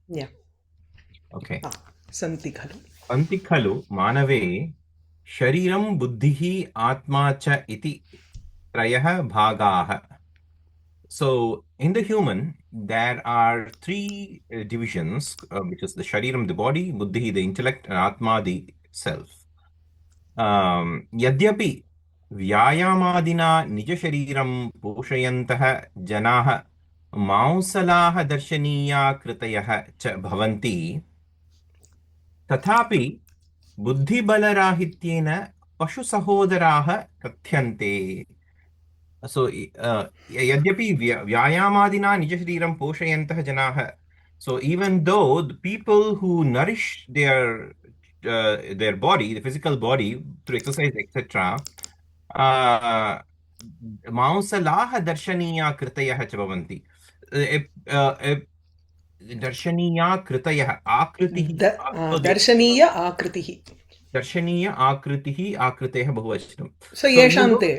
Yeah. Okay. Santi khalu. Santi khalu manave shariram buddhihi atma cha iti trayah bhagaah. So in the human, there are three divisions, which is the shariram, the body, buddhi, the intellect, and atma, the self. यद्यपि व्यायामादिना निजशरीरं पोषयन्तः जनाः मांसलाः दर्शनीया कृतयः च भवन्ति, तथापि बुद्धिबलराहित्येन पशुसहोदराः कथ्यन्ते. So, यद्यपि व्यायामादिना निजशरीरं पोषयन्तः जनाः, so even though the people who nourish their body, the physical body through exercise, etc., मांसलाः दर्शनीया कृतयः च भवन्ति. दर्शनीया कृतयः आकृतिः, Darshaniya akritihi. दर्शनीय आकृतिः आकृतेः बहुवचनं. So Even though yeshamte.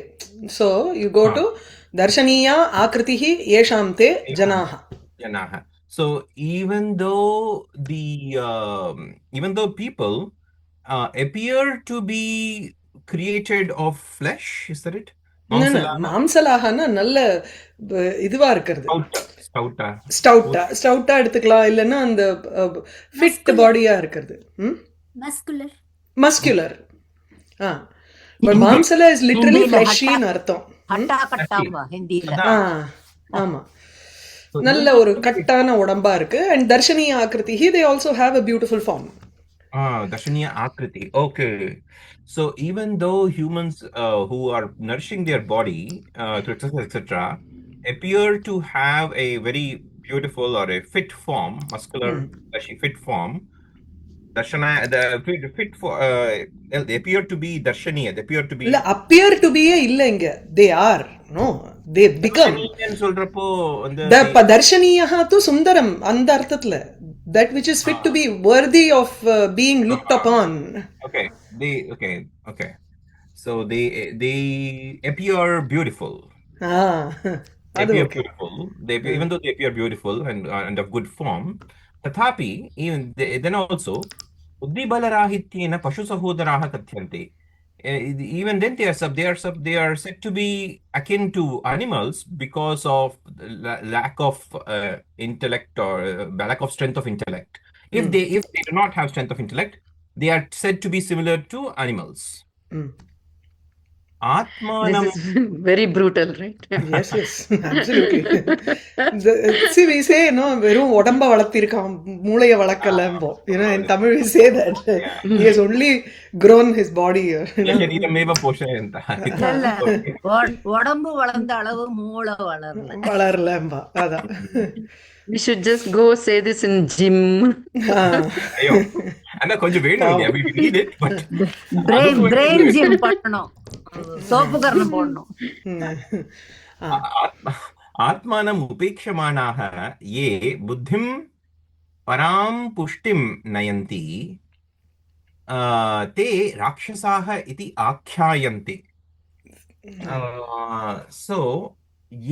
So you go to darshaniya akritihi yeshamte janaha. janaha. So even though people appear to be created of flesh, is that it? Mamsalaha, மாம்சலாகனா நல்ல இதுவா இருக்கிறது. stouta. ஸ்டவுட்டா எடுத்துக்கலாம், இல்லைன்னா அந்த ஃபிட் பாடியா இருக்கிறது. மஸ்குலர். பட் மாம்சலா is literally ஃப்ளஷின்னு அர்த்தம். ஆமா, நல்ல ஒரு கட்டான உடம்பா இருக்கு. அண்ட் தர்ஷனிய ஆக்ருதி, they also have a beautiful form. Darshaniya Akriti. Okay. So even though humans who are nourishing their body through exercise, etc., appear to have a very beautiful or a fit form, muscular, fleshy fit form, Darshana, they appear to be Darshaniya. They appear to be. இல்ல appear to be இல்ல இங்க. They are. No. They become. சொல்றப்போ தர்ஷனியா து சுந்தரம் அந்த அர்த்தத்துல. That which is fit to be worthy of being looked upon. Okay. Okay. So they appear beautiful. They appear beautiful. Even though they appear beautiful and of good form, tathapi then also buddhibalarahityena pashu sahodaraha kathyante. Even then they are said to be akin to animals because of lack of intellect or lack of strength of intellect. If they do not have strength of intellect, they are said to be similar to animals. This is very brutal, right? Yes, absolutely. See, we say, no, வெறும் உடம்ப வளர்த்திருக்கான், மூளைய வளர்க்கலம்போ. In Tamil we say that. He has only grown his body. சரீரமேவ போஷயந்தः. உடம்பு வளர்ந்த அளவு மூளை வளரலம்பா. அதான். We should just go say this in gym. ஐயோ, அண்ணா கொஞ்சம் வேணும். We need it, but brain gym பண்ணணும். சோப்பு கரணம் போடணும். ஆத்மானம் உபேக்ஷமானாக ये बुद्धिं परां पुष्टिं नयन्ति ते राक्षसाः इति आख्यायन्ते. So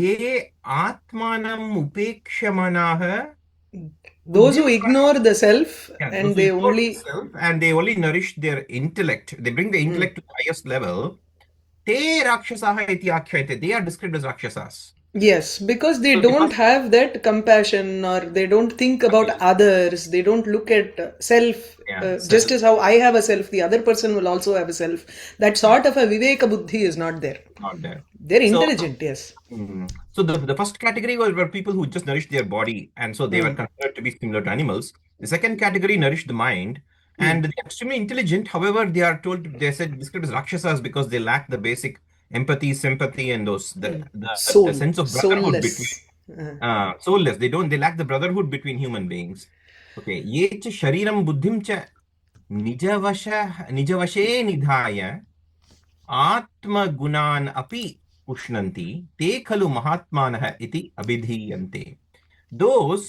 ये आत्मानं उपेक्षमानाः, those who ignore the self and they only nourish their intellect, they bring the intellect to the highest level, te rakshasaha iti akhyate, they are described as rakshasas. Yes, because they don't have that compassion, or they don't think about others, they don't look at self, just as how I have a self, the other person will also have a self. That sort of a viveka buddhi is not there. They're intelligent. Yes. So the first category were people who just nourished their body, and so they were considered to be similar to animals. The second category nourished the mind, and they're extremely intelligent. However, they said described as rakshasas because they lack the basic empathy, sympathy, and the sense of brotherhood between soulless. They lack the brotherhood between human beings. Okay. Ye cha shariram buddhim cha nijavashe nidhaya atma gunan api pushnanti te khalu mahatmanah iti abhidhiyante. Those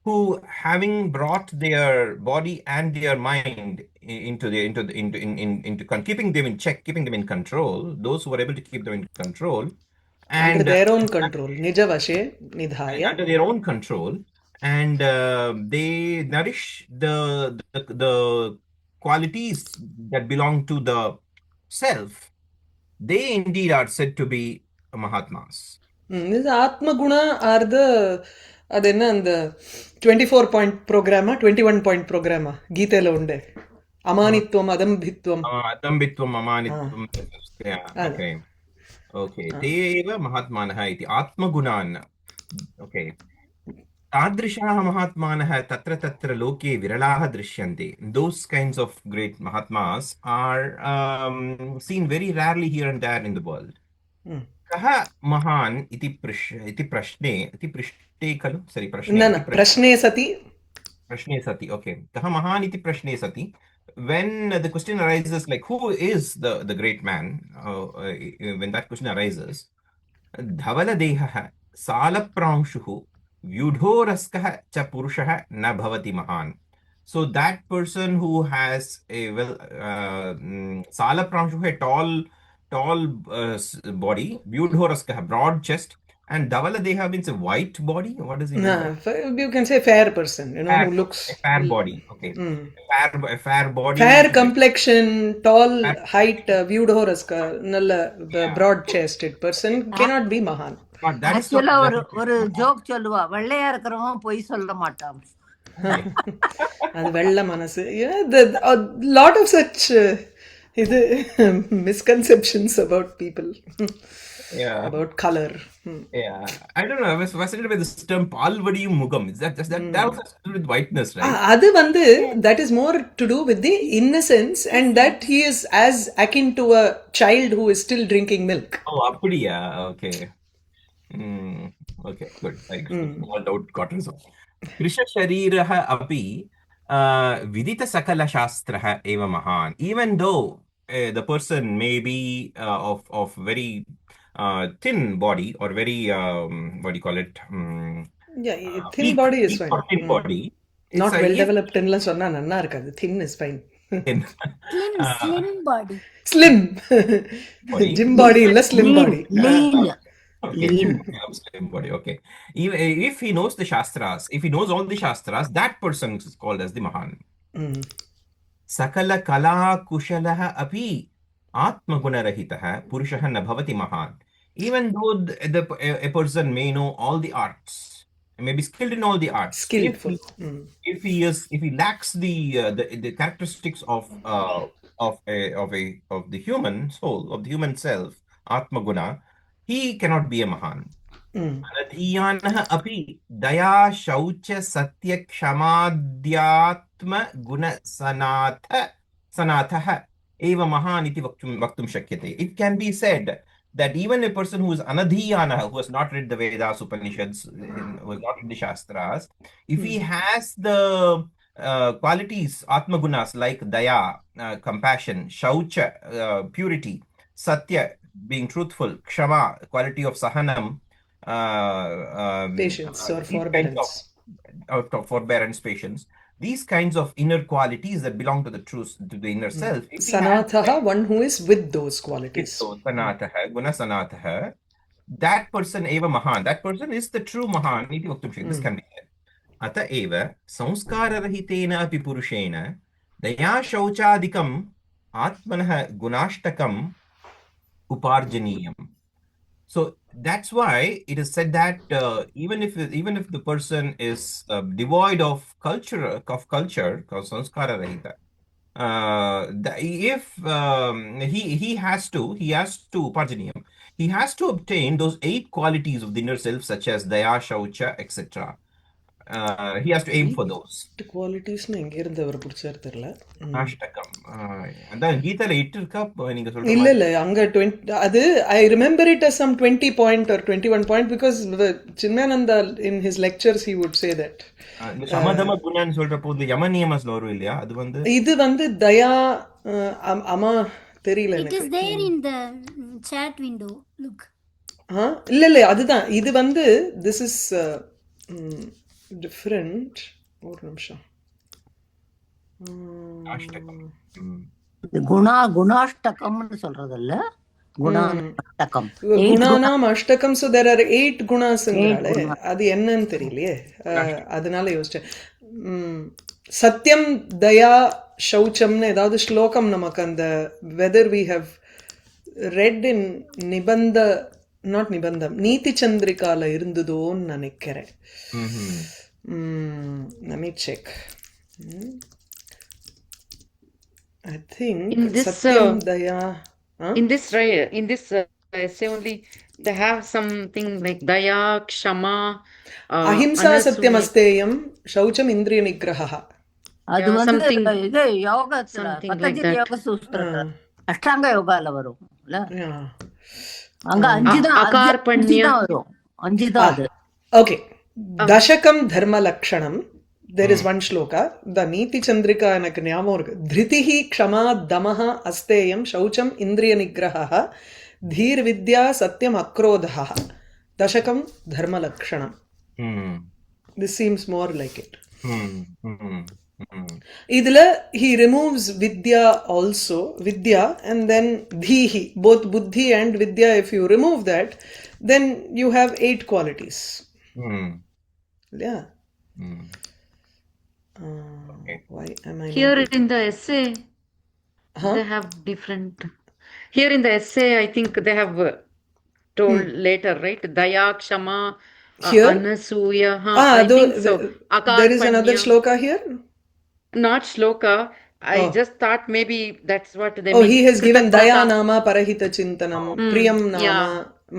who, having brought their body and their mind into keeping them in check, keeping them in control, those who were able to keep them in control and under their own control, nijavashe nidhaya, under their own control, and they nourish the qualities that belong to the self. They indeed are said to be Mahatmas. This Atma Guna are the அது என்ன அந்த 24 point programma 21 point programma கீதையில உண்டு அமானித்துவம் அதம்பித்வம் Adambitvam, Amanitvam. Yeah, அது okay. Okay. Te eva Mahatmanah iti Atmagunan. Okay. तादृशाः महात्मानः तत्र तत्र लोके विरलाः दृश्यन्ते. Those kinds of great Mahatmas are seen very rarely here and there in the world. कः महान् इति प्रश्ने इति पृष्टे खलु सरि प्रश्ने न न प्रश्ने सति okay कः महान् इति प्रश्ने सति when the question arises like who is the great man when that question arises धवलदेहः सालप्रांशुः व्यूढोरस्कः च पुरुषः न भवति महान्. So that person who has a salapranshu, a tall body, vyudhoraskah, broad chest, and Davaladeha means a white body. What does it mean? No, you can say fair person, you know, fair, who looks a fair body. Okay, a fair body, fair complexion, tall height, vyudhoraska, nalla broad chested person cannot be Mahan. ஆக்சுவலா ஒரு joke சொல்லுவா வெள்ளையா இருக்கிறவன் பொய் சொல்ல மாட்டான் அது வெள்ள மனசு lot of such misconceptions about people. Yeah. About color. Yeah. I don't know. I was fascinated by this term palvadiyum mugam. Is that also to do with whiteness, right? Adu vandu that is more to do with the innocence and that he is as akin to a child who is still drinking milk. Oh, appadiya. Okay. Okay, good. All doubt got resolved. Krisha sharirah api vidita sakala shastrah eva mahan. Even though the person may be of very thin body or very what do you call it? Thin body is fine. Thin body. Not well developed illa sonna nanna irukadu. Thin is fine. Slim body. Slim. Gym body illa slim body. Lean. Okay. Slim body. Okay. If he knows the Shastras, if he knows all the Shastras, that person is called as the Mahan. Sakala kala kushalaha api atmagunarahitaha purushah na bhavati Mahan. Even though a person may know all the arts, may be skilled in all the arts, skillful. If he lacks the characteristics of the human soul, of the human self, atmaguna, he cannot be a Mahan. Anadhiyanah api daya shaucha satya kshamadhyatma guna sanatha eva Mahan iti vaktum shakyate. It can be said that even a person who is anadhiyana, who has not read the Vedas, Upanishads, who has not read the Shastras, if he has the qualities, atmagunas, like daya, compassion, shaucha, purity, satya, being truthful, kshama, quality of sahanam, patience or forbearance. Forbearance, patience. These kinds of inner qualities that belong to the truth, to the inner self. Sanatha, one who is with those qualities. Sanatha, guna sanatha. That person eva Mahan. That person is the true Mahan. This can be said. Ata eva samskararahitena api purushena daya shauchadikam atmanah gunashtakam uparjaniyam. So that's why it is said that even if the person is devoid of culture, sanskara rahita, if he has to uparjaniyam, he has to obtain those 8 qualities of the inner self, such as daya, shaucha, etc. He has to aim for those. Qualities எங்க இருந்து அவர் புடிச்சார் தெரியல. அஷ்டகம் அதான் கீதைல 8 இருக்கா நீங்க சொல்ற இல்ல அங்க 20 அது I remember it as some 20 point or 21 point because Chinmananda in his lectures he would say that. சமதம குணன்னு சொல்றப்போ இந்த யம நியமஸ்ல வரும் இல்லையா, அது இது தயா அமா தெரியல எனக்கு. It is there in the chat window. Look. இல்ல அதுதான் இது this is different. ஒரு நிமிஷம். குணாஷ்டகம்னு சொல்றதல்ல, குணாஷ்டகம். குணானாம் அஷ்டகம். So there are 8 குணாஸ்ங்கறாளே, guna. அது என்னன்னு தெரியலையே, அதனால யோசிச்சேன். சத்யம் தயா சௌச்சம்னு ஏதாவது ஸ்லோகம் நமக்கு அந்த whether we have read in நிபந்த not நிபந்தம் நீதி சந்திரிகால இருந்ததோன்னு நினைக்கிறேன். Let me check. I think In this, Satyam Daya. in this essay only, they have something like Daya, Kshama, Ahimsa Anasuya. Satyam Asteyam Shaucham Indriya Nigraha. அது Yeah, வந்து something- இது யோகத்துல something like Patanjali that. யோக சூத்திரத்துல அஷ்டாங்க யோகால வரும் இல்ல, Yeah. அங்க 5 தான், அகார்பண்ய. 5 தான் வரும், 5 தான் அது. Okay. Dashakam Dharma Lakshanam. There is one shloka. The Niti Chandrika எனக்கு ஞாபகம் இருக்கு. Dhritihi Kshama Damaha Asteyam Shaucham Indriya Nigraha Dhir Vidya Satyam Akrodha. Dashakam Dharma Lakshanam. This seems more like it. இதுல he removes vidya also, vidya and then dhihi, both buddhi and vidya. If you remove that, then you have 8 qualities. Yeah. Why am I Here not... in the essay, they have different. Here in the essay, I think they have told later, right? Daya, Kshama, Here? Anasuya. I think so. There is another Akarpanya. shloka here. Not shloka. I just thought maybe that's what they Oh, mean. he has given Kritaprata. daya nama parahita chintanam, priyam nama yeah.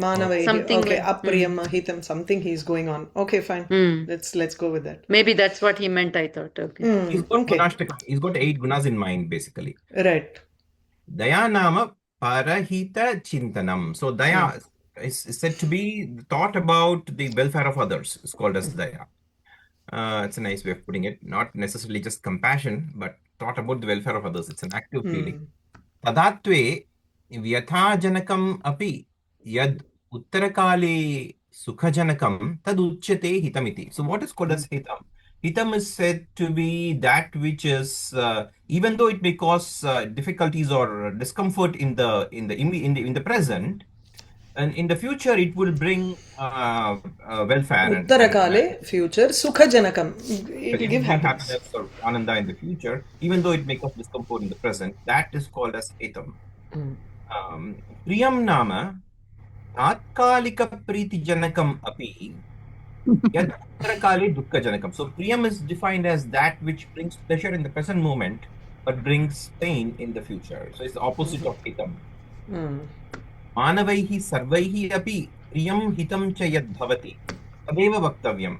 manavaihi. Something Okay, like- apriyam ahitam, something he's going on. Okay, fine. Let's go with that. Maybe that's what he meant, I thought. Okay. He's got Okay. gunashtakam. He's got 8 gunas in mind, basically. Right. Daya nama parahita chintanam. So daya is said to be thought about the welfare of others. It's called as daya. It's a nice way of putting it. Not necessarily just compassion, but thought about the welfare of others. It's an active feeling. Tadatve vyathajanakam api yad uttarakale sukhajanakam tad uchyate hitamiti. So what is called as hitam? Hitam is said to be that which is, even though it may cause difficulties or discomfort in the present, and in the future it will bring welfare. Uttarakale, future, sukha janakam. It will give happiness. Or ananda in the future, even though it may cause discomfort in the present. That is called as hitam. Priyam nama tatkalika priti janakam api yad uttarakale dukkha janakam. So priyam is defined as that which brings pleasure in the present moment but brings pain in the future. So it's the opposite of hitam. मानवैः सर्वैः अपि प्रियं हितं च यद् भवति तदेव वक्तव्यम्.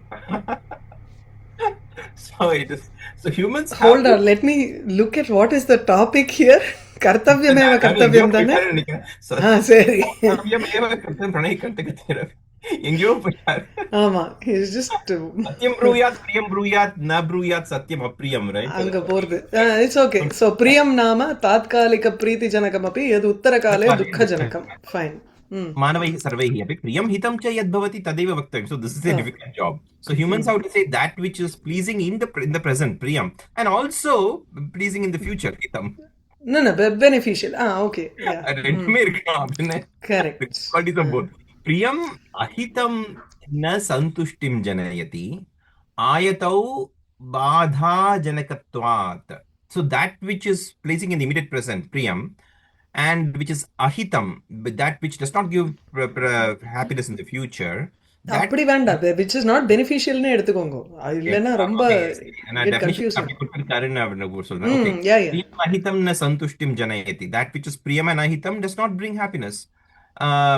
So it is. So humans. Hold on, let me look at what is the topic here. Kartavyameva kartavyam dane. Seri. Kartavyameva kartavyam pranay kartakathira. எங்கேயோ போயிட்டார். ஆமா, he's just சத்யம் ப்ரூயாத் பிரியம் ப்ரூயாத் ந ப்ரூயாத் சத்யம் அப்ரியம், ரைட்? அங்க போறது. It's okay. So priyam nama tatkalika preeti janakam api yad uttarakale dukkha janakam. Fine. मानवैः सर्वैः अपि प्रियं हितं च यद् भवति तदेव वक्तव्यं. So this is a difficult job. So humans have to say that which is pleasing in the present, priyam, and also pleasing in the future, hitam. No, beneficial. Okay. Yeah. ரெண்டுமே இருக்கலாம் அப்படினே. Correct. Qualities of both. प्रियम अहितम न संतुष्टिम जनयति आयतौ बाधा जनकत्वात्. So that which is pleasing in the immediate present, priyam, and which is ahitam, that which does not give happiness in the future, அப்படி வேண்டாம், which is not beneficial னு எடுத்துக்கோங்க. இல்லனா ரொம்ப confusing. Priyam ahitam na santushtim janayati. That which is priyam and ahitam does not bring happiness.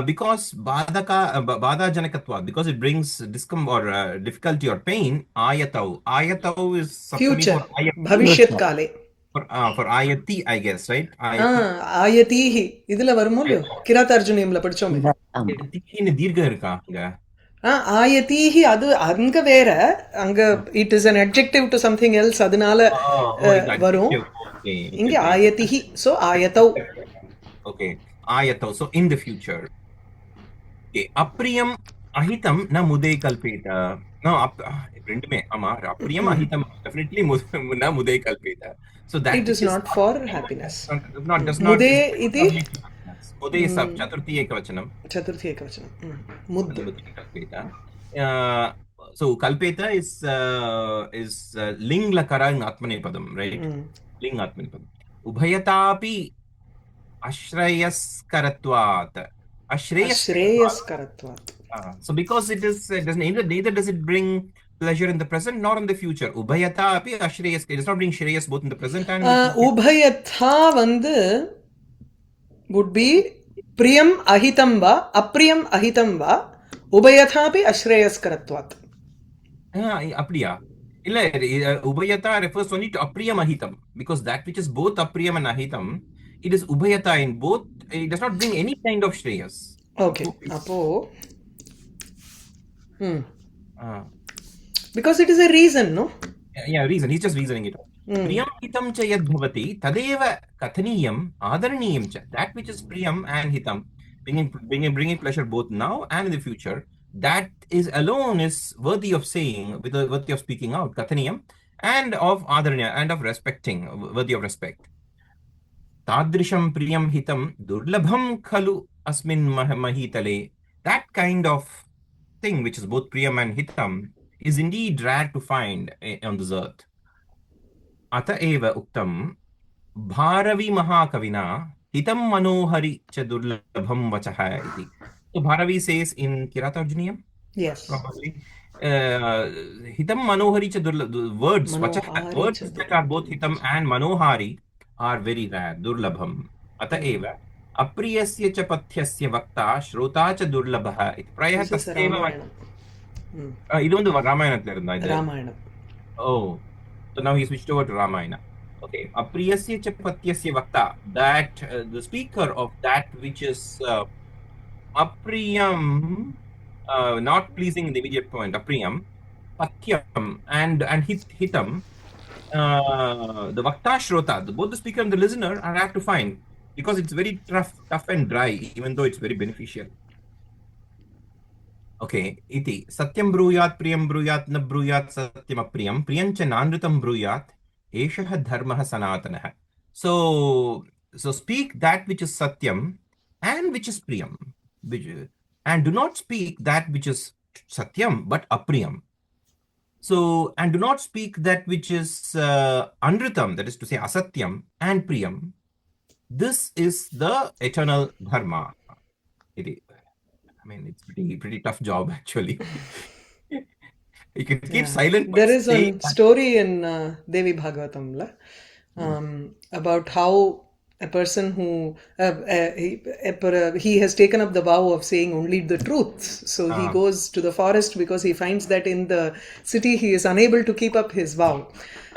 Because bada janakatva, because it brings discomfort or difficulty or pain. Ayatau is future, bhavishyat kale. For ayati, I guess, right? Ayatihi இதுல வருமோல கிராதார்ஜுனியம்ல படிச்சோமே. ayatihi தீர்க்கம் இருக்கா இங்க? ஆயதீஹி அது அங்க வேற, அங்க it is an adjective to something else, அதனால வரும். இங்க ஆயதிஹி, so ஆயதௌ. Okay, ஆயதௌ, so in the future. Okay, அப்ரியம் அஹிதம் ந முதே கல்பேத. No, ரெண்டுமே ஆமா, அப்ரியம் அஹிதம் definitely ந முதே கல்பேத. So that it is not for happiness. Does not முதே இது Mude sub chaturthi ekavachanam. Chaturthi ekavachanam. Mud. Kalpeta. So kalpeta is ling lakara in atmanepadam, right? Ling atmanepadam. Ubhayatapi ashrayaskaratvat. Ashrayaskaratvat. So because it is neither does it bring pleasure in the present nor in the future. Ubhayata api ashreyas. It does not bring shreyas both in the present and in the future. Ubhayatha vandu would be priyam ahitam va, apriyam ahitam va, ubhayatha api ashrayaskaratvat. Apriya. Ubhayata refers only to apriyam ahitam, because that which is both apriyam and ahitam, it is ubhayata in both. It does not bring any kind of shreyas. Okay. Apo. Because it is a reason, no? Yeah, reason. He's just reasoning it out. Priyam hitam cha yad bhavati tadeva kathaniyam adaraniyam cha. That which is priyam and hitam, bringing pleasure both now and in the future, that is alone is worthy of saying, worthy of speaking out, kathaniyam, and of adaranya, and of respecting, worthy of respect. Tadrisham priyam hitam durlabham khalu asmin mahitale. That kind of thing, which is both priyam and hitam, is indeed rare to find on this earth. Ata eva uktam Bharavi Mahakavina hitam manohari cha durlabham vachaha iti. So Bharavi says in Kiratarjuniyam, Yes. probably, hitam manohari cha durlabham, words that are both hitam and manohari are very rare, durlabham. Ata eva apriyasya cha pathyasya vakta shrota cha durlabha iti. Prayah tasyeva. Idu vandu Ramayanathil irundha idu. Ramayana. Oh, so now he switched over to Ramayana. Okay, apriyasya cha patyasya vakta, that the speaker of that which is apriyam, not pleasing in the immediate point, apriyam, patyam, and hitam, the vakta shrota, both the speaker and the listener are apt to find, because it's very tough and dry, even though it's very beneficial. Okay, iti satyam bruyat priyam bruyat na bruyat satyam apriyam priyam cha nanritam bruyat eshah dharmah sanatanah. So speak that which is satyam and which is priyam, and do not speak that which is satyam but apriyam. So, and do not speak that which is anritam, that is to say asatyam and priyam. This is the eternal dharma. I mean, it's pretty tough job actually. You can keep silent. There is a story in Devi Bhagavatam about how a person who he has taken up the vow of saying only the truth. So he goes to the forest because he finds that in the city he is unable to keep up his vow.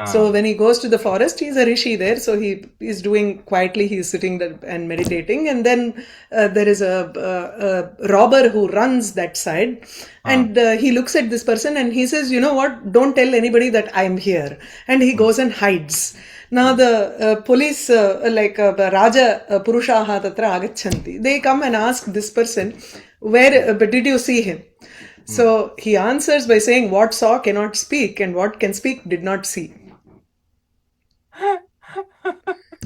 So when he goes to the forest, he is a rishi there. So he is doing quietly. He is sitting there and meditating. And then there is a robber who runs that side. And he looks at this person and he says, you know what, don't tell anybody that I am here. And he goes and hides. Now the police, like Raja Purushaha Tatra Agachanti, they come and ask this person, where did you see him? So he answers by saying, what saw cannot speak, and what can speak did not see.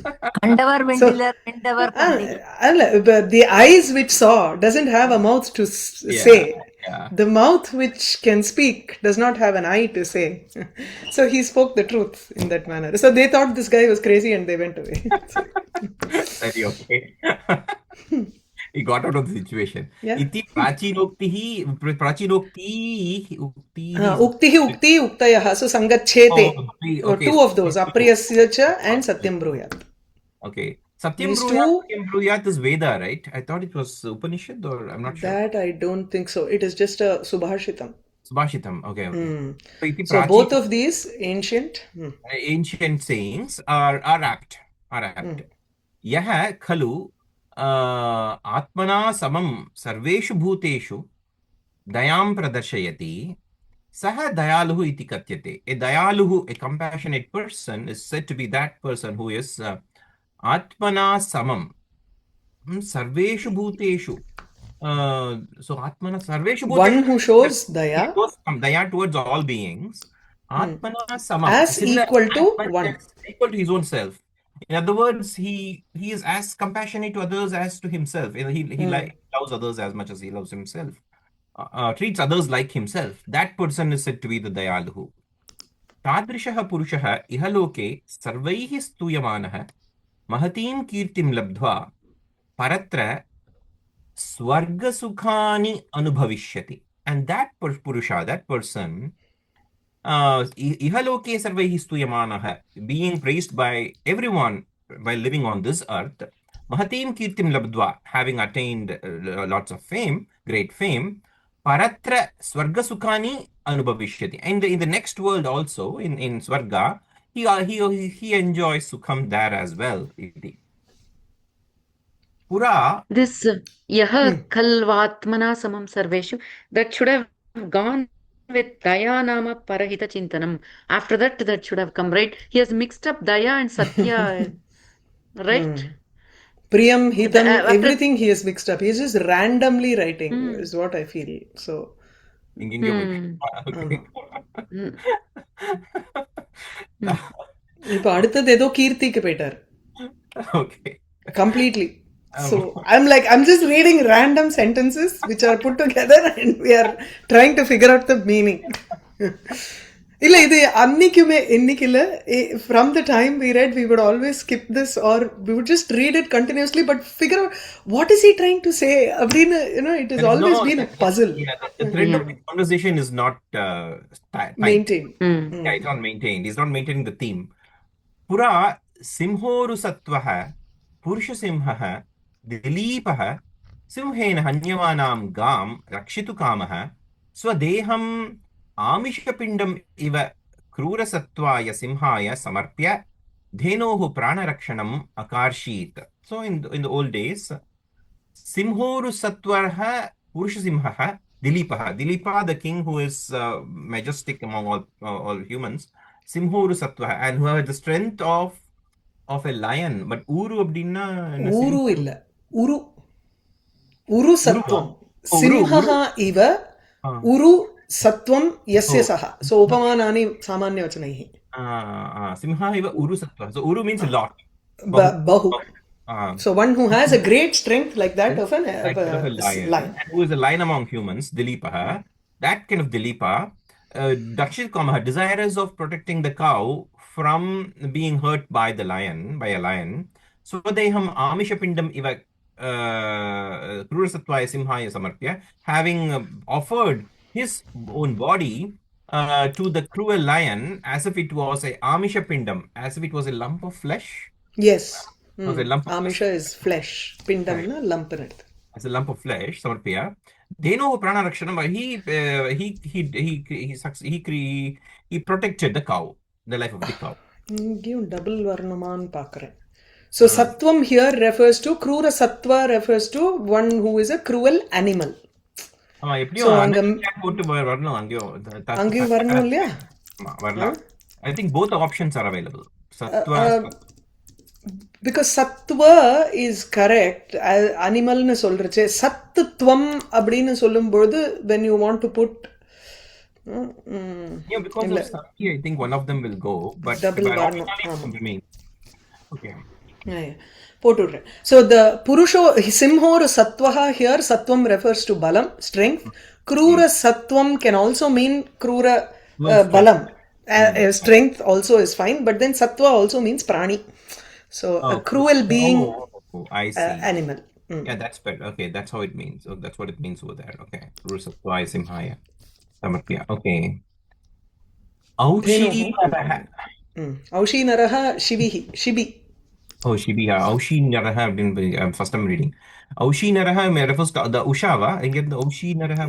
The eyes which saw doesn't have a mouth to say. Yeah. The mouth which can speak does not have an eye to say. So he spoke the truth in that manner. So they thought this guy was crazy and they went away. Very okay. He got out of the situation. Yeah. Iti prachinokti ukti uktayah. So sangachete. Okay. Two of those, apriyasya cha and satyam bruyat. Okay. Satyam bruyat is Veda, right? I thought it was Upanishad, or I'm not sure. That I don't think so. It is just a subhashitam. Subhashitam, okay. So both of these ancient sayings are apt. Yaha khalu atmana samam sarveshu bhuteshu dayam pradarshayati saha dayaluhu iti katyate. A dayaluhu, a compassionate person, is said to be that person who is atmana samam sarveshu bhuteshu. So atmana sarveshu bhuteshu, one who shows daya, daya towards all beings. Atmana samam, as equal to one, equal to his own self. In other words, he is as compassionate to others as to himself. He loves others as much as he loves himself. Treats others like himself. That person is said to be the Dayaluhu. तादृशः पुरुषः इहलोके सर्वैः स्तूयमानः महतीं कीर्तिं लब्ध्वा परत्र स्वर्गसुखानि अनुभविष्यति. And that Purusha, that person, ihaloke sarvaihi stuyamanaha, being praised by everyone by living on this earth, mahatim kirtim labdva, having attained lots of fame, great fame, paratra swarga sukhani anubhavishyati. And in the next world also, in Swarga, he enjoys sukham there as well. Pura. This yaha khalvatmana samam sarveshu, that should have gone with daya nama parahita chintanam. After that should have come, right? He has mixed up daya and satya, right? Priyam, Hitam, everything he has mixed up. He is just randomly writing, is what I feel. So. இப்போ அடுத்தது ஏதோ கீர்த்திக்கு போயிட்டார். Okay. Completely. So I'm just reading random sentences which are put together and we are trying to figure out the meaning. இல்ல இது அன்னைக்குமே இன்னைக்குல from the time we read we would always skip this or we would just read it continuously but figure out what is he trying to say. அப்படின்னு, it has always been a puzzle. The thread of the conversation is not maintained. Yeah, it's not maintained. It's not maintaining the theme. Pura simhoru sattvaha purusha simhaha दिलीपः सिंहेन हन्यमानां गां रक्षितु कामः स्वदेहम् आमिषपिण्डम् इव क्रूरसत्त्वाय सिंहाय समर्प्य धेनोः प्राणरक्षणम् अकार्षीत्. So in the old days, Simhorusattvarः Purushasimhः Dilipah. Dilipa, the king who is majestic among all humans, Simhorusattvarः, and who has the strength of a lion. But Uru abdina Uru illa. Uru sattvam. Simhaha iva Uru sattvam yasya saha. So upamanani samanya vachanaihi. Simha iva Uru sattva. So Uru means a lot. Bahu. So one who has a great strength like that of a lion. And who is a lion among humans, Dilipaha. That kind of Dilipa, Dakshit-kamaha, desirous of protecting the cow from being hurt by a lion. Swadeham amishapindam iva krurasatvaya simhaya samarpya, having offered his own body to the cruel lion as if it was a amishapindam, as if it was a lump of flesh. Yes. A lump of Amisha is flesh. Pindam na lump in it. As a lump of flesh, samarpya. Dheno prana rakshanam. He protected the cow, the life of the cow. Give double varnaman pakare. So sattvam here refers to krura sattva refers to one who is a cruel animal. So I think both options are available. Sattva. Because sattva is correct. Animal nu solrache sattvam அப்படினு சொல்லும்போது when you want to put because of Sati, I think one of them will go, but double remain. Okay. போட்டுடுறேன். So the purusho simhor sattvaha here sattvam refers to balam, strength. Krura sattvam can also mean krura balam. Strength also is fine, but then sattva also means prani. So a cruel being, I see. Animal. Yeah, that's better. Okay, that's how it means. So that's what it means over there. Okay. Krura sattva simhaya samarpya. Okay. Aushinaraha shibi. Oh, Shibiha. Aushinaraha. First I'm reading. Aushinaraha refers to the Ushava. I get the Aushinaraha.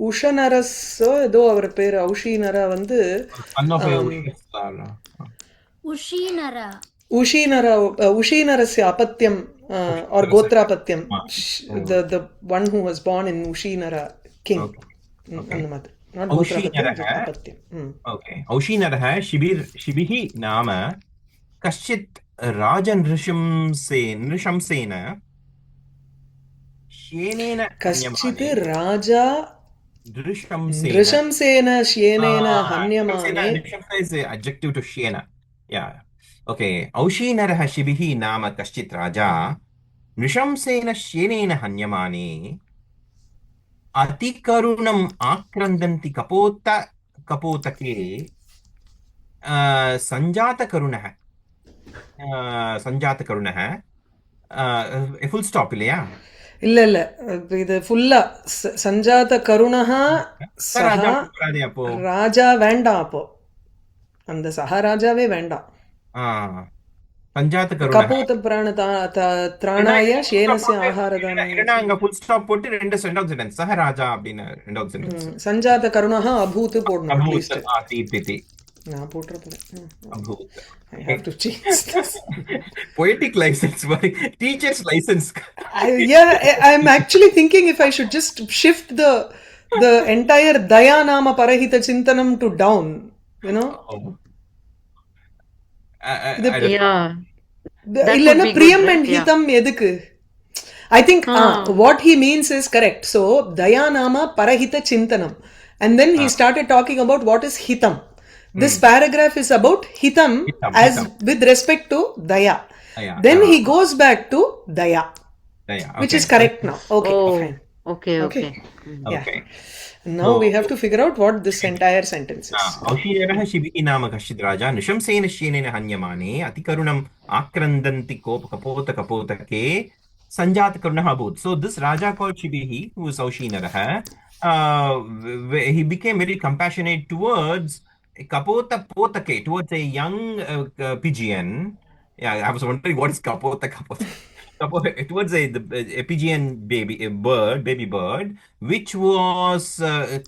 Ushanaras ஏதோ அவர் பேர் Aushinara வந்து Ushinarasya apatyam or gotrapatyam. The one who was born in Ushinara king. Not gotrapatyam. Okay. Aushinaraha Shibihi nama Kashchit Rajan Rishamsena Shenena Kashchit Raja Rishamsena Shenena Hanyamane. Rishamsena is an adjective to Shena. Yeah. Okay. Aushinaraha shibihi nama kaschit raja nrishamsena shenena hanyamane अतिकरुणम् आक्रन्दन्ति कपोतके सञ्जातकरुणः सञ्जातकरुणः flu stop இல்லையா இல்ல இல்ல இது ஃபுல்லா சஞ்சாத கருணஹா ராஜா சஹா அப்போ ராஜா வேண்டாம் அப்போ அந்த சஹராஜாவே வேண்டாம் சஞ்சாத கருணः கபூத பிராண த்ராணாய சேனஸ்ய ஆகாரதானாய ஏன்னா அங்க ஃபுல் ஸ்டாப் போட்டு ரெண்டாவது சென்டென்ஸ் சஹராஜா அப்படின்னு ரெண்டாவது சென்டென்ஸ் சஞ்சாத கருணஹா அபூத் போடணும் அட்லீஸ்ட் தீப்தி நான் போட்டுறேன் அபூத் I have to change this. Poetic license, teacher's license. Yeah, I'm actually thinking if I should just shift the entire Daya Nama Parahita Chintanam to down, you know? Yeah. Illana Priyam and Hitam edukku. I think what he means is correct. So, Daya Nama Parahita Chintanam. And then he started talking about what is Hitam. This paragraph is about hitam as with respect to daya. Then he goes back to daya, which is correct now. Okay, fine. Okay. Yeah. Now we have to figure out what this entire sentence is. औषीरः शिबिः नाम कश्चित् राजा नृशंसेन श्येनेन हन्यमाने अतिकरुणम् आक्रन्दन्ति कपोतके सञ्जातकरुणः अभूत्. So this raja called Shibihi, who is Aushinarah, he became very compassionate towards Kapota Potake, towards a young pigeon. Yeah, I was wondering what is Kapota. Towards a pigeon baby bird, which was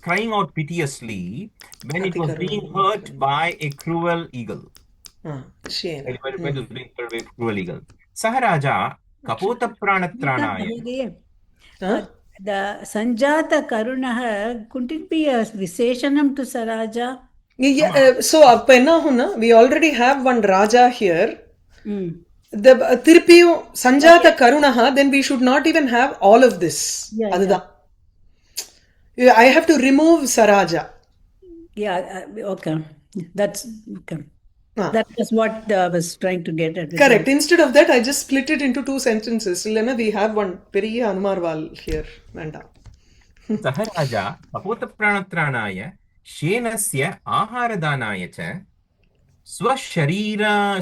crying out piteously when it was being hurt by a cruel eagle. When it was being hurt by a cruel eagle. Saharaja Kapota Pranatranaya. The Sanjata Karunaha, couldn't it be a Viseshanam to Saraja? Yeah, so அப்ப என்ன ஆகும்னா we already have one raja here. திருப்பியும் சஞ்சாத கருணஹா, then we should not even have all of this. அதுதான் I have to remove saraja. Okay. That's okay. That was what I was trying to get at. Correct. Instead of that, I just split it into two sentences. Illana we have one பெரிய அனுமார்வால் here. வேண்டாம். சஹராஜா கபோத பிராணத்ராணாய शेनस्य आहारदानाय च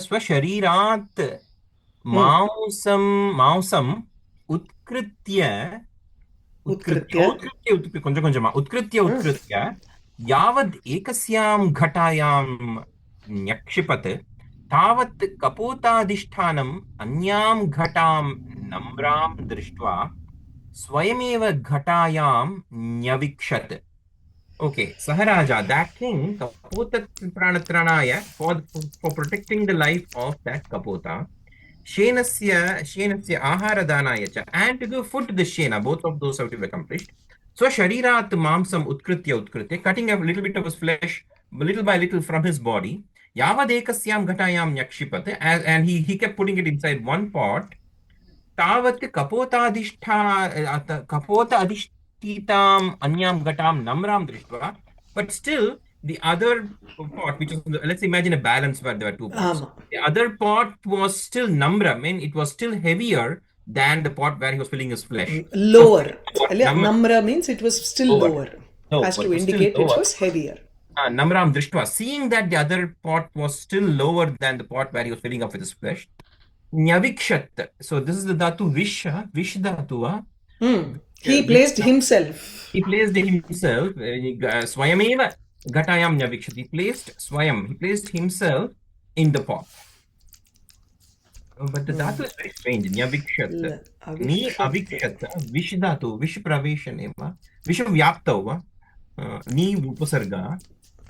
स्वशरीरात् मांसम् उत्कृत्य यावद् एकस्यां घटायां न्यक्षिपत् तावत् कपोताधिष्ठानम् अन्यां घटां नम्रां दृष्ट्वा स्वयमेव घटायां न्यविक्षत्. Okay, Saharaja, that king, Kapota Pranatranaya, for protecting the life of that Kapota, Shenasya Aharadanayacha, and to give food to the Shena, both of those have to be accomplished. So Sharirat Mamsam Utkritya, cutting a little bit of his flesh, little by little from his body, Yavadekasyam Ghatayam Yakshipate, and he kept putting it inside one pot. Tavat Kapota Titam anyam gatam namram drishtva, but still the other pot, which is, let's imagine a balance where there were two pots. The other pot was still namra, I mean it was still heavier than the pot where he was filling his flesh. Lower. Namra means it was still lower. As to indicate it was heavier. Namram drishtva, seeing that the other pot was still lower than the pot where he was filling up with his flesh. Nyavikshat. So this is the dhatu vish dhatu. He placed himself. Swayameva Gatayam Nyavikshat. He placed himself in the pot. But the dhatu is very strange. Nyavikshat. Ni avikshat. Vish dhatu. Vish praveshaneva. Vish vyaptava. Ni upasarga.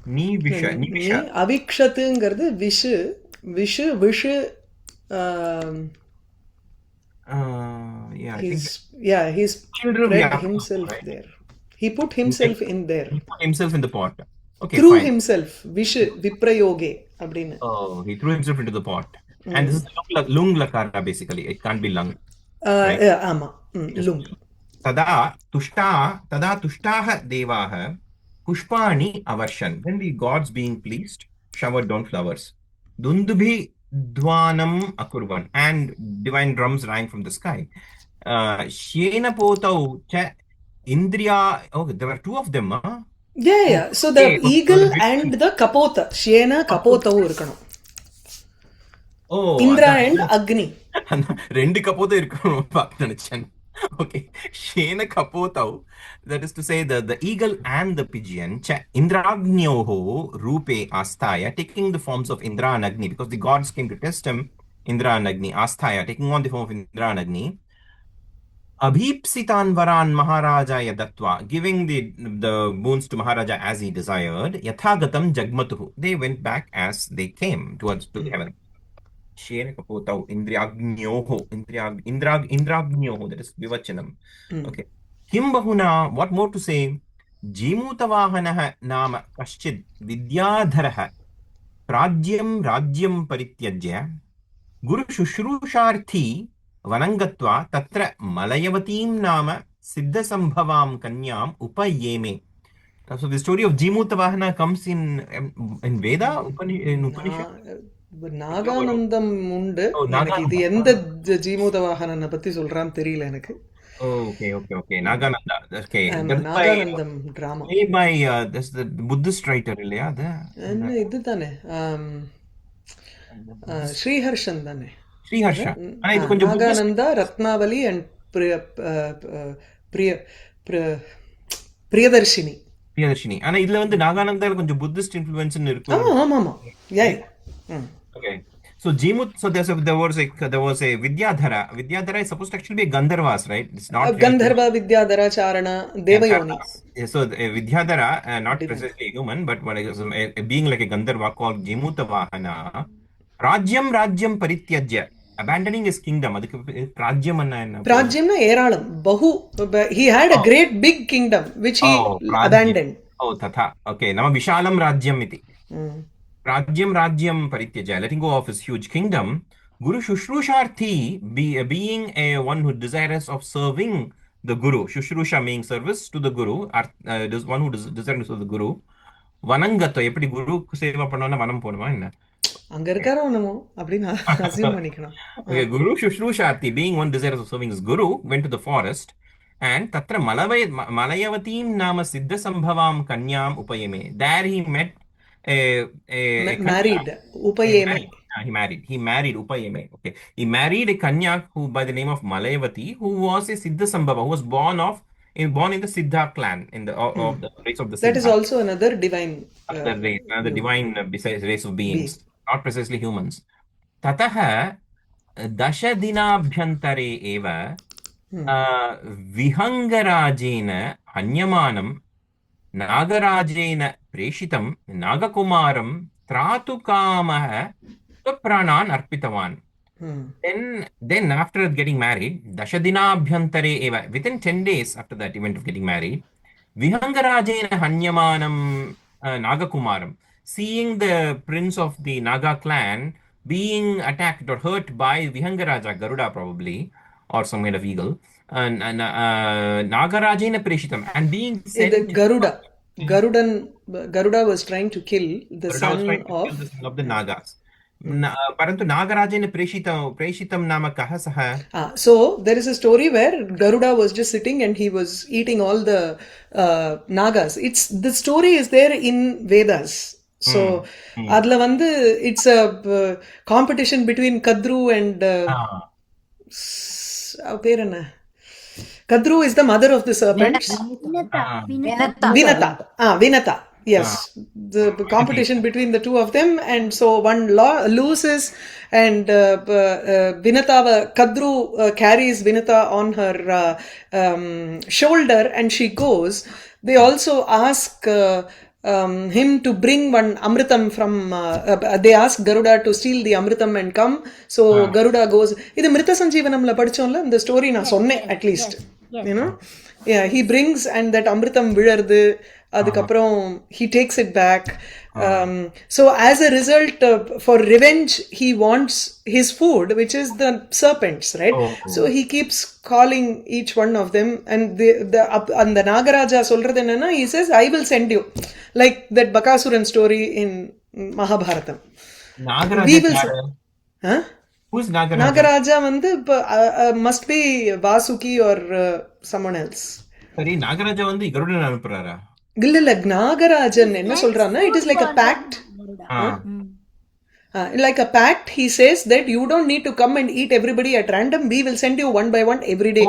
Ni visha. Avikshatங்கிறது Vishu he's spread himself there. He put himself in there. He put himself in the pot. Okay, threw fine. himself. Viprayoge. Oh, he threw himself into the pot. And this is lung lakara basically. It can't be lung. Ama. Lung. Tada tushtaha devaha pushpani avarshan. When the gods being pleased showered down flowers. Dundubhi Dwanam Akurvan, and divine drums rang from the sky. Shena Potau Cha Indriya. Oh, there were two of them, huh? Yeah. So the Okay, eagle and the kapota. Shena kapothavu irukkanum. Oh, Indra and Agni. ரெண்டு கப்போத்தம் இருக்கணும் பார்க்க நினைச்சேன். Okay. Shena kapotau. That is to say, the eagle and the pigeon, cha Indragnyoho rupe astaya, taking the forms of Indra and Agni, because the gods came to test him. Indra and Agni, astaya, taking on the form of Indra and Agni. Abhipsitan varan Maharajaya Dattva, giving the boons to Maharaja as he desired. Yathagatam Jagmatuhu. They went back as they came to heaven. Shena kapotau Indragnyoho. Indragnyoho. That is Vivachanam. Okay. Kim bahuna, what more to say? Jimutavahanah nama kaschid vidyadharaha rajyam parityajya Guru Shushrusharthi Vanangatva Tatra Malayavatim Nama Siddha Sambhavam Kanyam Upayeme. So the story of Jimutavahana comes in Veda, in Upanishad. நாகானந்தம் உண்டு. எனக்கு இது எந்த ஜீமூதவாகனனை பத்தி சொல்றான்னு தெரியல எனக்கு. Okay. Nagananda. Okay. நாகானந்தம் drama. By that's the Buddhist writer, இல்லையா அது? என்ன இதுதானே? ஸ்ரீஹர்ஷன் தானே? ஸ்ரீஹர்ஷா. ஆனா இது கொஞ்சம் நாகானந்தா, ரத்னாவலி and பிரியதர்ஷினி. ஆனா இதுல வந்து நாகானந்தால கொஞ்சம் புத்திஸ்ட் இன்ஃப்ளூயன்ஸ் இருக்கு. ஆமா. Yeah. Okay. So Jimut, so there was a Vidyadhara. Vidyadhara is supposed to actually be Gandharvas, right? It's not Gandharva, Vidyadhara, Charana, Devayoni. So Vidyadhara, not precisely human, but a being like a Gandharva called Jimutavahana. Rajyam Parityajya, abandoning his kingdom. Rajyam Rajyamna Eralam, Bahu. He had a great big kingdom which he abandoned. Oh, Tatha. Okay. Nama Vishalam Rajyam iti. Rajyam Parityaja, letting go of his huge kingdom. Guru Shushrusharthi, being a one who desirous of serving the Guru. Shushrusha meaning service to the Guru. One who desirous of the Guru. Vanangatva, எப்படி குரு சேவை பண்ணோம்னா வனம் போணுமா என்ன? அங்க இருக்காரோ என்னமோ அப்படின்னு அசியூம் பண்ணிக்கணும். Okay, Guru Shushrusharthi, being one desirous of serving his Guru, went to the forest. And Tatra Malayavatim Nama Siddha Sambhavam Kanyam Upayeme. There he met married Upayeme. He married Upayeme. Okay. He married a Kanya who by the name of Malayavati, who was a Siddha Sambhava, who was born in the Siddha clan, in the of the race of the Siddha. That is also another divine divine besides race of beings, not precisely humans. Tataha Dasha Dinabhyantare eva Vihangarajena Anyamanam Nagarajena Preshitam Nagakumaram Tratukamaha Pranan Arpitavan. Then after getting married, Dashadina Abhyantare eva, within 10 days after that event of getting married, Vihangarajena Hanyamanam Nagakumaram, seeing the prince of the Naga clan being attacked or hurt by Vihangaraja, Garuda probably, or some kind of eagle, and Nagarajena Preshitam, and being sent Garuda was trying to kill the son of the Nagas. Parantu Nagarajena Preshitam nama kaha saha. So there is a story where Garuda was just sitting and he was eating all the Nagas. The story is there in Vedas. So adla vandu it's a competition between Kadru and Kadru is the mother of the serpents. Vinata. Yes, the competition between the two of them, and so one loses, and Kadru carries Vinata on her shoulder, and she goes. They also ask him to bring one amritam from. They ask Garuda to steal the amritam and come. So Garuda goes. Idu Mrita Sanjeevanamla padichomla. The story na sonne at least. You know, yeah. He brings and that amritam vilardu. அதுக்கப்புறம் he takes it back. So as a result, for revenge, he wants his food, which is the serpents, right? So he keeps calling each one of them, and the Nagaraja சொல்றது என்னன்னா, he says, I will send you, like that Bakasuran story in Mahabharatam. Huh? Who's Nagaraja? Nagaraja வந்து must be Vasuki or someone else. சரி, நாகராஜா வந்து கருடன் அனுப்புறாரா? இல்ல நாகராஜன் என்ன சொல்றான்னா, it is like a pact. Like a pact, he says that you don't need to come and eat everybody at random. We will send you one by one every day.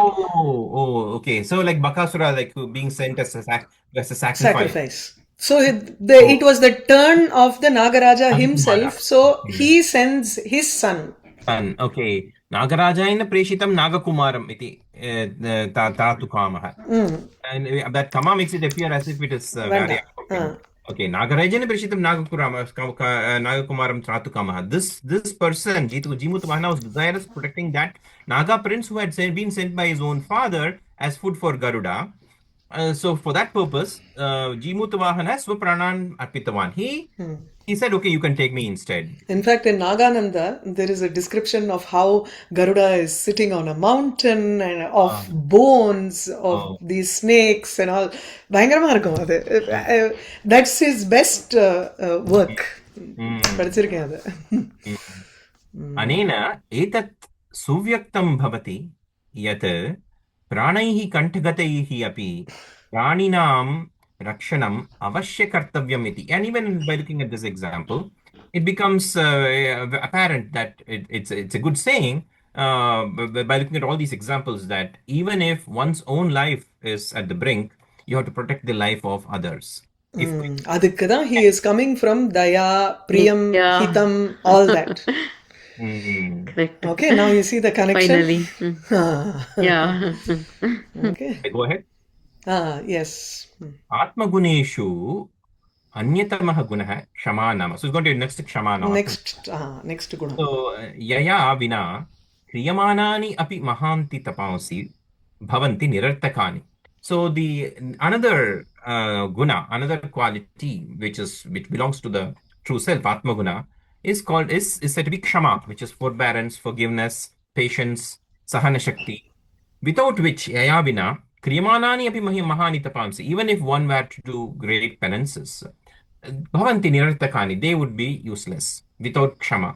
Okay. So like Bakasura, like being sent as a sacrifice. So it was the turn of the Nagaraja himself. So he sends his son. Okay. Nagarajayena preshitam Nagakumaram iti tatu kamaha. And that kama makes it appear as if it is very okay. Nagarajayena preshitam Nagakumaram tatu kamaha. This person, Jimutavahana, was desirous protecting that Naga prince who had been sent by his own father as food for Garuda. So for that purpose, Jimutavahana Swapranan Arpitavan. He said, okay, you can take me instead. In fact, in Nagananda, there is a description of how Garuda is sitting on a mountain and of bones of these snakes and all. பயங்கரமா இருக்கும் அது. That's his best work. படிச்சிருக்கேன் அது. अनेन एतत् सुव्यक्तं भवति यत् प्राणैः कण्ठगतैः अपि प्राणिनां rakshanam avashya kartavyam iti. And even by looking at this example, it becomes apparent that it's a good saying by looking at all these examples that even if one's own life is at the brink, you have to protect the life of others. அதுக்கு தான் he is coming from daya, priyam, hitam, all that. Correct. Okay, now you see the connection. Finally. Yeah. Okay. Go ahead. Yes. Atmaguneshu अन्यतमः गुणः क्षमा नाम. So it's going to be next क्षमा नाम. Next गुणः. So यया विना क्रियमाणानि अपि महान्ति तपांसि भवन्ति निरर्थकानि. So the another guna, another quality which belongs to the true self, Atma guna, is said to be kshama, which is forbearance, forgiveness, patience, sahana shakti, without which yaya vina kriyamanani api mahani tapamsi, even if one were to do great penances, bhavanti nirarthakani, they would be useless without kshama.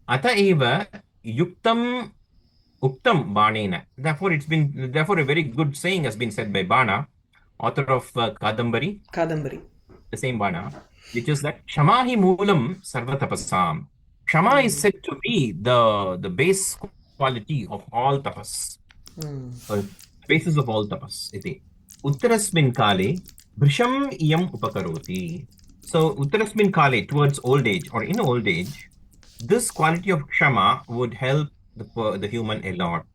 Ata eva yuktam uktam banena. Therefore a very good saying has been said by Bana, author of Kadambari, the same Bana, which is that kshama hi moolam sarva tapasam. Kshama is said to be the base quality of all tapas. Basis of all tapas. Iti. Uttarasmin kale brisham iyam upakaroti. So uttarasmin kale, towards old age or in old age, this quality of kshama would help the human a lot.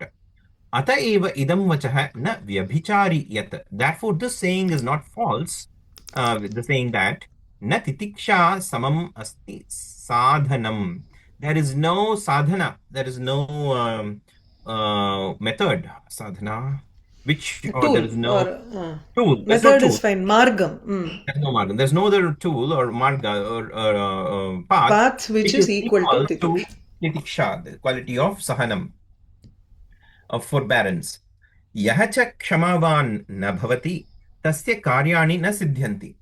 Ata eva idam vachaha na vyabhichari yat. Therefore this saying is not false. The saying that na titiksha samam asti sadhanam. There is no sadhana, there is no method, sadhana, which or there is no tool. Method is fine. Margam. There's no margam. There's no other tool or marga or path which is equal to titiksha, the quality of sahanam, of forbearance. Yahacha kshamavan na bhavati tasya karyani na siddhyanti.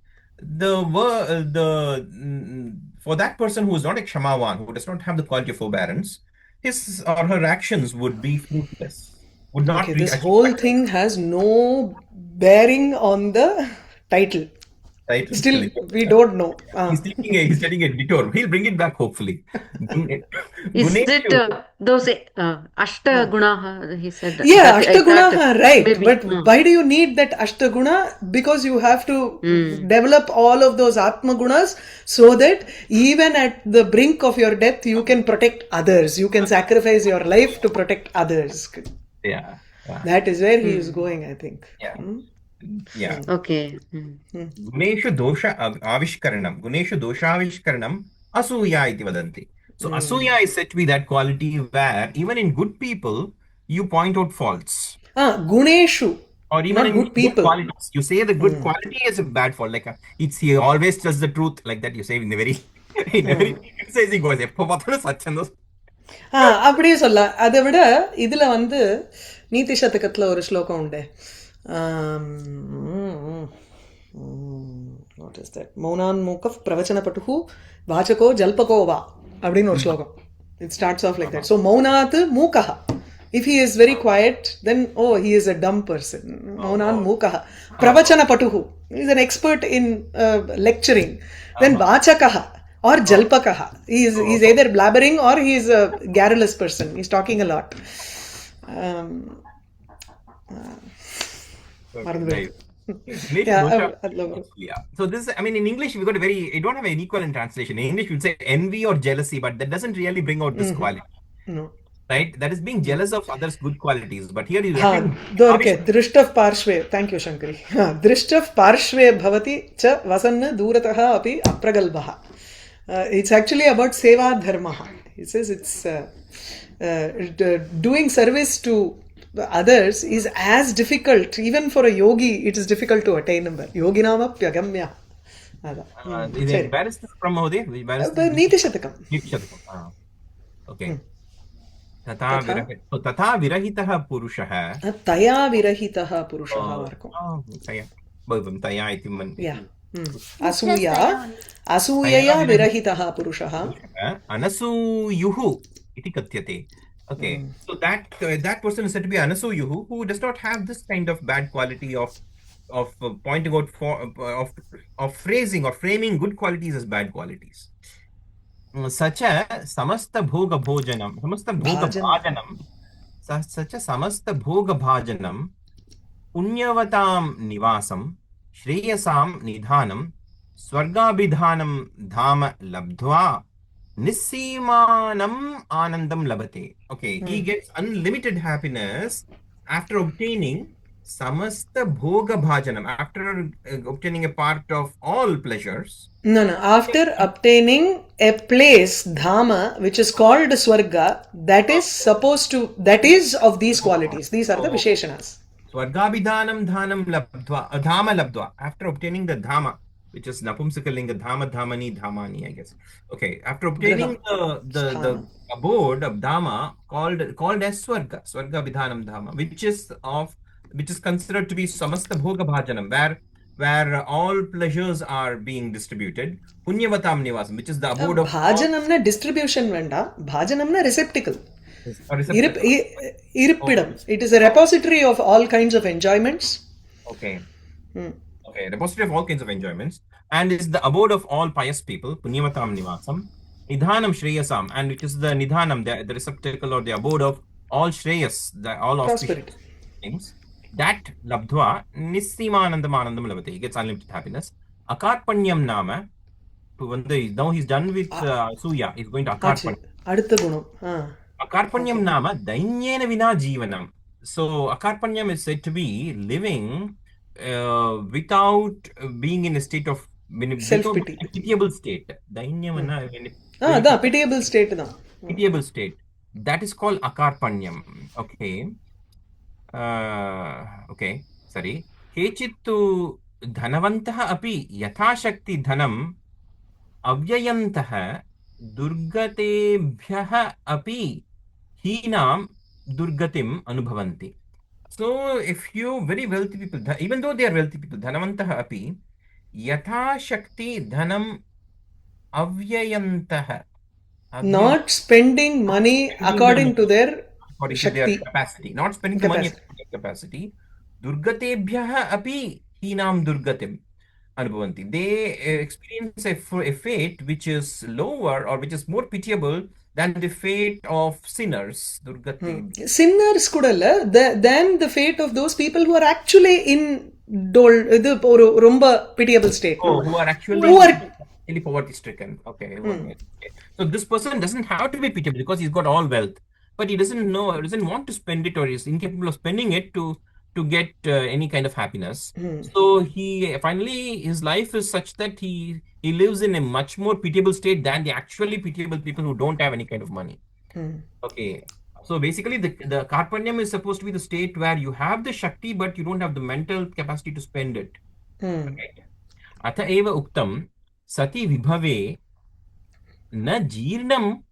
For that person who is not a kshamavan, who does not have the quality of forbearance, his or her actions would be fruitless. Would not. Okay, this whole thing has no bearing on the title. Still, we don't know. He's taking a detour. He'll bring it back, hopefully. Is it those Ashta Gunaha, he said? Yeah, Ashta Gunaha, right. Maybe. But why do you need that Ashta Guna? Because you have to develop all of those Atma Gunas so that even at the brink of your death, you can protect others. You can sacrifice your life to protect others. Yeah. That is where he is going, I think. Yeah. Yeah. Okay. Guneshu dosha avishkaranam asuya iti vadanti. So asuya is said to be that quality where even in good people you point out faults. Guneshu. Or even not in good people. Qualities. You say the good quality is a bad fault. Like he always tells the truth, like that. You say in a very criticizing voice. அப்படியே சொல்லலாம். அதை விட இதுல வந்து நீதி சதகத்துல ஒரு ஸ்லோகம் உண்டு. What is that? மௌனான்முக பிரவச்சன பட்டுஹு வாச்சகோ ஜல்பகோ வா அப்படின்னு ஒரு ஸ்லோகம். It starts off like that. So Maunat Mukaha. If he is very quiet, then he is a dumb person. Maunan Mukaha. Pravachana Patuhu. He is an expert in lecturing. Then Vachakaha or Jalpakaha. He is either blabbering or he is a garrulous person. He's talking a lot. Nice. Yeah. So this, I mean, in English we got you don't have an equivalent translation. In English we'll say envy or jealousy, but that doesn't really bring out this quality. No. Right? That is being jealous of others' good qualities. But here you Drishtav Parshve. Thank you, Shankari. Drishtav Parshve Bhavati cha Vasanna Durataha api Apragalbaha. It's actually about Seva Dharmaha. He says it's doing service to others is as difficult, even for a yogi, it is difficult to attain number. Yoginama Pyagamya. Where is this from, Mahodaya? Niti Shatakam. Okay. Tata virahitah purushah. Taya virahitah purushah. Taya iti man. Yeah. Asuyaya virahitah purushah. Anasuyuhu iti katyate. Okay, so that person is said to be Anasuyuhu, who does not have this kind of bad quality of pointing out of phrasing or framing good qualities as bad qualities. Sacha samasta bhoga bhojanam, samasta bhoga bhajanam, sacha samasta bhoga bhajanam, punyavatam nivasam, shreyasam nidhanam, swargabidhanam dhama labdhva, Nissimanam Anandam Labate. Okay, he gets unlimited happiness after obtaining Samasta Bhoga Bhajanam, after obtaining a part of all pleasures. No, after obtaining a place, Dhama, which is called Swarga, that is of these qualities. These are the Visheshanas. Swargabidhanam Dhanam Labdva, Dhama Labdva, after obtaining the Dhama, which is Napumsakalinga, Dhama, Dhamani, Dhamani, I guess. Okay, after obtaining the abode of Dhama called as Swarga, Swarga Vidhanam Dhama, which is considered to be Samasta Bhoga Bhajanam, where all pleasures are being distributed. Punyavatam Nivasam, which is the abode of Bhajanamna distribution venda, Bhajanamna receptacle. Irippidam. It is a repository of all kinds of enjoyments. Okay. Okay, repository of all kinds of enjoyments, and is the abode of all pious people, Punyavatam Nivasam, Nidhanam Shreyasam, and which is the Nidhanam, the receptacle or the abode of all Shreyas, all auspicious things. That Labdhva, Nissimanandam Anandam Labate, he gets unlimited happiness. Akarpanyam Nama, now he's done with Suya, he's going to Akarpanyam. Akarpanyam Nama, Dainyena Vina Jivanam. So Akarpanyam is said to be living without being in a state of self-pity, pitiable state. Pitiable state. Pitiable state. That is called Akarpanyam. Okay. Okay. Sorry. Kechittu dhanavantah api yathashakti dhanam avyayantah durgatebhyah api hinam durgatim anubhavanti. So, if you very wealthy people, even though they are wealthy people, dhanavantah api, yatha shakti dhanam avyayantah. Not spending money according to their capacity. Not spending the money according to their capacity. Durgatebhyah api hinam durgatim anubhavanti. They experience a fate which is lower or which is more pitiable than the fate of sinners. Sinners kudalla, than the fate of those people who are actually in romba pitiable state. Who are actually poverty stricken. Okay. So this person doesn't have to be pitiable because he's got all wealth, but he doesn't want to spend it, or is incapable of spending it to get any kind of happiness. So his life is such that he lives in a much more pitiable state than the actually pitiable people who don't have any kind of money. Okay. So basically the Karpanyam is supposed to be the state where you have the Shakti but you don't have the mental capacity to spend it. Okay. Atha eva uktam sati vibhave na jeernam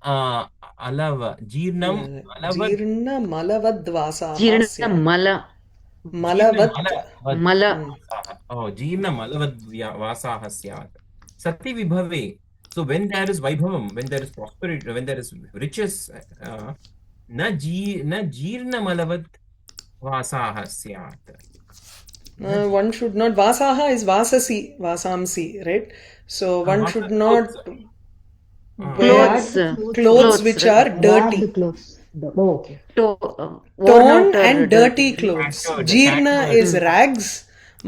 jeernam malavadvasa. Jeernam mala. Jeerna malavadvasa syat. Sati vibhave. So when there is vaibhavam, when there is prosperity, when there is riches, na jeerna malavat vasaha syat. One should not. Vasaha is vasasi, vasamsi, right? So one should not wear Clothes, clothes which right? are dirty. Bad clothes. Oh, okay. Worn Torn out or and dirty clothes. Tattered, Jeerna tattered. is rags.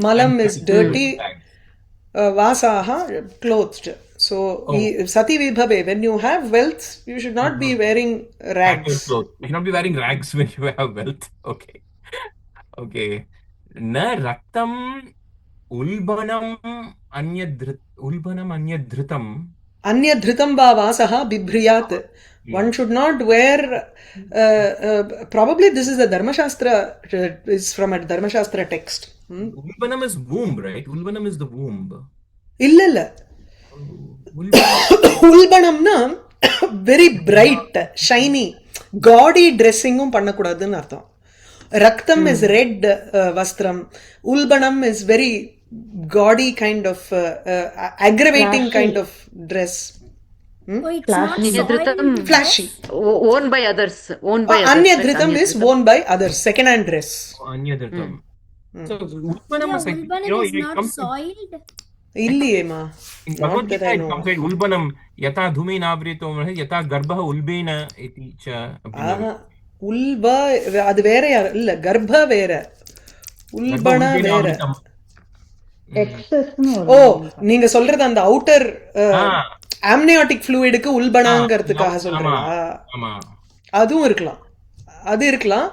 Malam And is dirty. rags. Vasaha, clothed. So, sati vibhave, when you have wealth, you should not be wearing Tattered rags. clothes. You should not be wearing rags when you have wealth. Okay. Okay. Na raktam ulbanam anyadhritam. Anyadhritam va vasaha bibhriyat. One should not wear, probably this is a Dharmashastra, is from a Dharmashastra text. Ulbanam is womb, right? Ulbanam is the womb. Illa. Ulbanamna very bright, shiny, gaudy dressingum பண்ணக்கூடாதுன்னு அர்த்தம். Raktam is red vastram. Ulbanam is very gaudy kind of aggravating kind of dress. Oh, it's not Anyadhritam, soiled. Flashy. owned by others. Owned by others. Anyadhritam is worn by others. Second hand dress. Anyadhritam. So Ulbanam is like, Ulbanam is it not comes soiled. Illiye ma. in Bhagavad Gita, it comes like Ulbanam yata dhumin avrito yata garbha ulbena iti cha. ULFA அது வேறையா இல்ல கர்ப்ப வேற உல்பண வேற ஓ நீங்க சொல்றது அந்த outer amniotic ஃப்ளூயிடுக்கு உல்பணங்கிறதுக்காக சொல்றீங்களா அதுவும் இருக்கலாம் அது இருக்கலாம்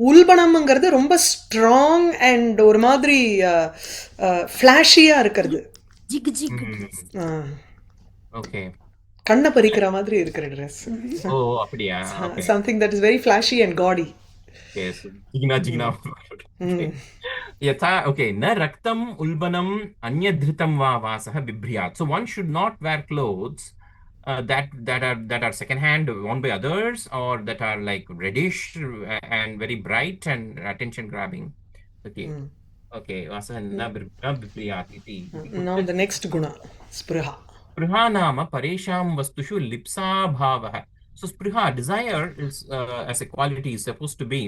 உல்பணம்ங்கிறது ரொம்ப ஸ்ட்ராங் அண்ட் ஒரு மாதிரி ஃபிளாஷியா இருக்கிறது Jig jig. Okay. கண்ணை பறிக்கிற மாதிரி இருக்கிற ட்ரெஸ் ஓ அப்படியா something that is very flashy and gaudy. Yes. Jigna. Yatha, okay. Na raktam ulbanam anyadhritam va vasah bibhriyat. So one should not wear clothes that are second hand, worn by others, or that are like reddish and very bright and attention grabbing. Okay. Okay. Vasah na bibhriyat iti. Now the next guna, spruha. Spruha nama paresham vastushu lipsa bhavah. So spruha, desire is as a quality is supposed to be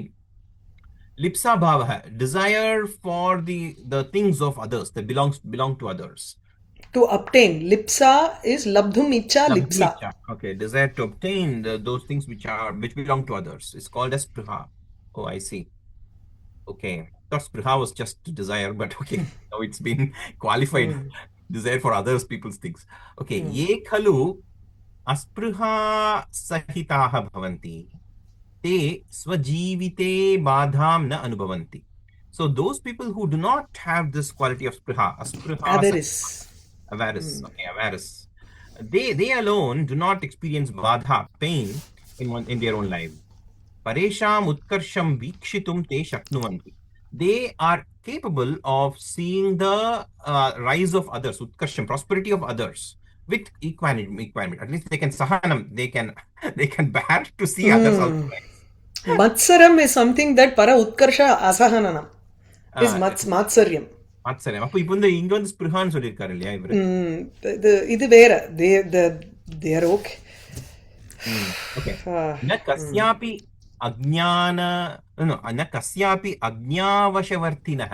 lipsa bhavah, desire for the things of others that belong to others. To obtain. Lipsa is labdhum icha lipsa. Okay, desire to obtain those things which belong to others. It's called as spruha. Oh, I see. Okay. I thought spruha was just desire, but okay. Now it's been qualified. Desire for others people's things. Okay. Ye khalu aspruha sahitaha bhavanti te swajivite badham na anubhavanti. So those people who do not have this quality of spruha, avarice. Okay, avarice. They alone do not experience badha, pain in their own life. Paresham utkarsham vikshitum te shaknuvanti. They are capable of seeing the rise of others, utkarsham, prosperity of others, with equanimity. At least they can sahanam, they can bear to see others also. Matsaram is something that para utkarsha asahananam is matsaryam. Matsaryam. அப்ப இப்போ இங்க வந்து ஸ்பிருஹான்னு சொல்லிருக்காரு இல்லையா இவரு? இது வேற. they are okay. Okay. Na kasyapi agnana na kasyapi agnavashavartinah.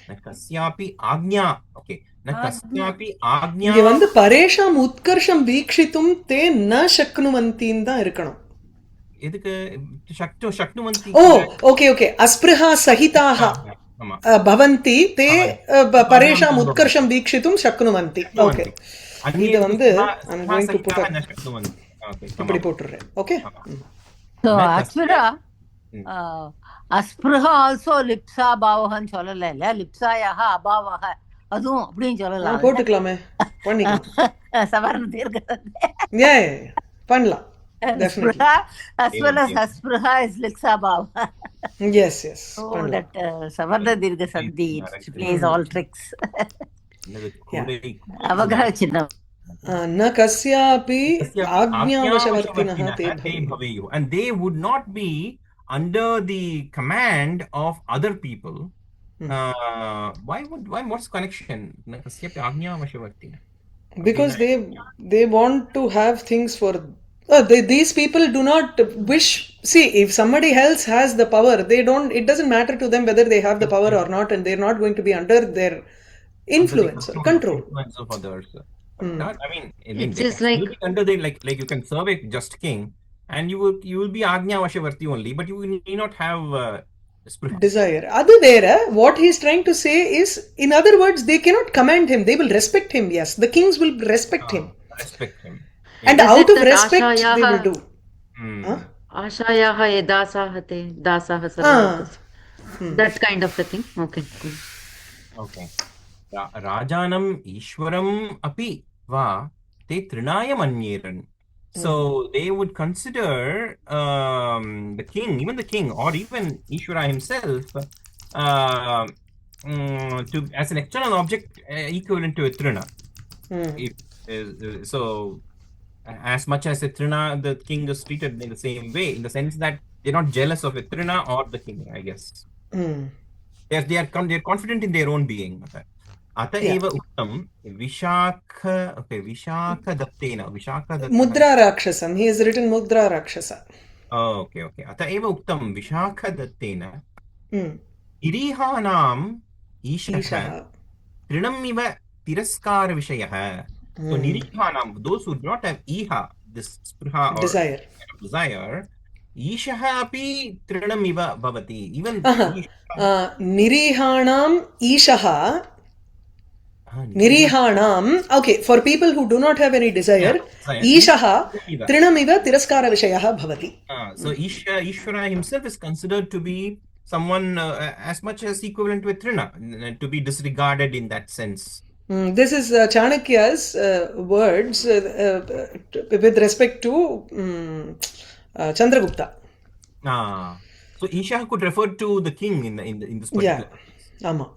Na kasyapi agnya. Okay. Na kasyapi agnya. இங்க வந்து பரேஷாம் உத்கர்ஷம் வீக்ஷித்தும் தே ந சக்னுவந்தின்னு தான் இருக்கணும். எதுக்கு சக்னுவந்தி? ஓ ஓகே அஸ்பிருஹா சஹிதாக பவந்தி தே பரேஷாம் உத்கர்ஷம் வீக்ஷித்தும் சக்னுவந்தி. ஓகே இது வந்து I'm going to put இப்படி போட்டுறேன். ஓகே. So அஸ்பிருஹா ஆல்சோ லிப்சா பாவகன்னு சொல்லல இல்ல, லிப்சாயாக அபாவக அதுவும் அப்படின்னு சொல்லலாம். போட்டுக்கலாமே, பண்ணிக்கலாம். சவர்ண தீர்க்க பண்ணலாம். Definitely. As well as aspruha is lixa bhava. Yes. So that savarna dirgha sandhi plays all tricks. Avagraha chinnam. Na kasyapi agnavashavartinah te bhaveyu. And they would not be under the command of other people. Why what's connection? Na kasyapi agnavashavartinah. Because they want to have things for these people do not wish. See, if somebody else has the power, they don't. It doesn't matter to them whether they have the power or not, and they're not going to be under their influence or control. Influence of others. Not, I mean, It's they just can like still be under the like you can serve a just king, and you will be Agnya Vashavarti only, but you need not have spruha. Desire. Adu vera, what he's trying to say is, in other words, they cannot command him. They will respect him. Yes, the kings will respect him, Respect him. and is out it of that respect, they will Ashayaha do. Huh? Ashayaha ye dasahate dasaha sarvalokas. That kind of a thing. Okay, cool. Okay. Rajanam Ishwaram api va te trinaya manyeran. So they would consider the king, even the king, or even Ishvara himself, to as an external object equivalent to a trina. So, as much as a trina, the king is treated in the same way, in the sense that they're not jealous of a trina or the king, I guess. They're confident in their own being. अत एव उक्तं विशाख दत्तेन Mudra Rakshasam. He has written Mudra Rakshasa. Okay अत एव उक्तं विशाख दत्तेन निरीहानाम् ईशः तृणमिव तिरस्कार विषयः. So निरीहानां, those who do not have iha, this spruha or desire, ईशः अपि तृणमिव भवति. Even Nirihanam Ishaha. Nirihanam, okay, for people who do not have any desire, Ishaha Trinamiva Tiraskara Vishayaha Bhavati. So Ishvara himself is considered to be someone as much as equivalent with Trina, to be disregarded in that sense. This is Chanakya's words with respect to Chandragupta. So Isha could refer to the king in this particular case. Ama.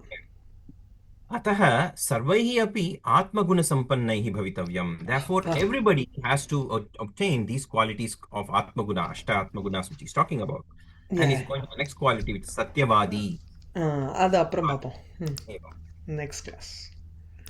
अतः सर्वैः अपि आत्मगुणसम्पन्नैः भवितव्यम्. Therefore, everybody has to obtain these qualities of Atmaguna, Ashta Atmagunas, which he's talking about. And he's going to the next quality, which is Satyavadi. Ada apram papam. Next class.